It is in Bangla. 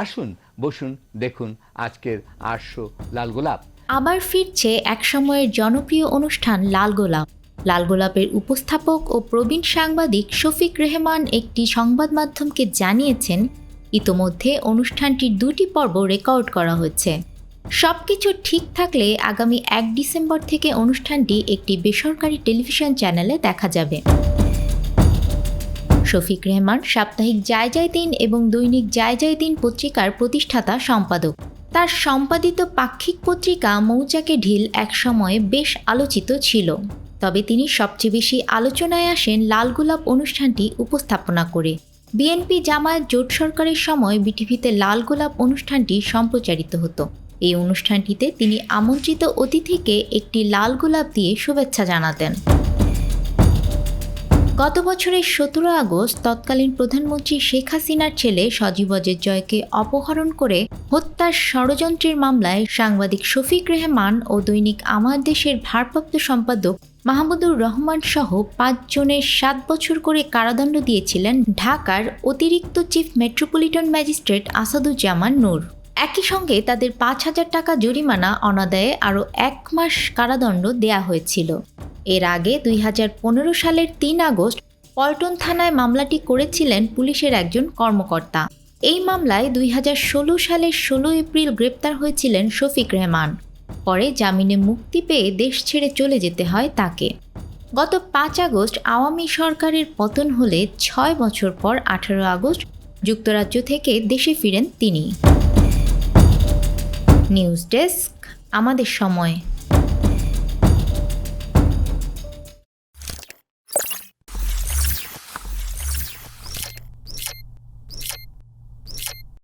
আসুন বসুন, দেখুন আজকের ৮০০ লাল গোলাপ। আবার ফিরছে একসময়ের জনপ্রিয় অনুষ্ঠান লাল গোলাপ। লাল গোলাপের উপস্থাপক ও প্রবীণ সাংবাদিক শফিক রেহমান একটি সংবাদ মাধ্যমকে জানিয়েছেন, ইতোমধ্যে অনুষ্ঠানটির ২টি পর্ব রেকর্ড করা হয়েছে। সবকিছু ঠিক থাকলে আগামী ১ ডিসেম্বর থেকে অনুষ্ঠানটি একটি বেসরকারি টেলিভিশন চ্যানেলে দেখা যাবে। শফিক রেহমান সাপ্তাহিক যায় যায় দিন এবং দৈনিক যায় যায় দিন পত্রিকার প্রতিষ্ঠাতা সম্পাদক। তার সম্পাদিত পাক্ষিক পত্রিকা মৌচাকে ঢিল একসময়ে বেশ আলোচিত ছিল, তবে তিনি সবচেয়ে বেশি আলোচনায় আসেন লাল গোলাপ অনুষ্ঠানটি উপস্থাপনা করে। বিএনপি জামায়াত জোট সরকারের সময় বিটিভিতে লাল গোলাপ অনুষ্ঠানটি সম্প্রচারিত হতো। এই অনুষ্ঠানটিতে তিনি আমন্ত্রিত অতিথিকে একটি লাল গোলাপ দিয়ে শুভেচ্ছা জানাতেন। গত বছরের ১৭ আগস্ট তৎকালীন প্রধানমন্ত্রী শেখ হাসিনার ছেলে সজীব ওয়াজেদ জয়কে অপহরণ করে হত্যার ষড়যন্ত্রের মামলায় সাংবাদিক শফিক রেহমান ও দৈনিক আমার দেশের ভারপ্রাপ্ত সম্পাদক মাহমুদুর রহমান সহ ৫ জনের ৭ বছর করে কারাদণ্ড দিয়েছিলেন ঢাকার অতিরিক্ত chief metropolitan magistrate Asaduzzaman Noor. একই সঙ্গে তাদের ৫,০০০ টাকা জরিমানা অনাদায়ে আরও ১ মাস কারাদণ্ড দেয়া হয়েছিল। এর আগে ২০১৫ সালের ৩ আগস্ট পল্টন থানায় মামলাটি করেছিলেন পুলিশের একজন কর্মকর্তা। এই মামলায় ২০১৬ সালের ১৬ এপ্রিল গ্রেপ্তার হয়েছিলেন শফিক রেহমান। পরে জামিনে মুক্তি পেয়ে দেশ ছেড়ে চলে যেতে হয় তাকে। গত ৫ আগস্ট আওয়ামী সরকারের পতন হলে ৬ বছর পর ১৮ আগস্ট যুক্তরাজ্য থেকে দেশে ফিরেন তিনি। নিউজ ডেস্ক, আমাদের সময়।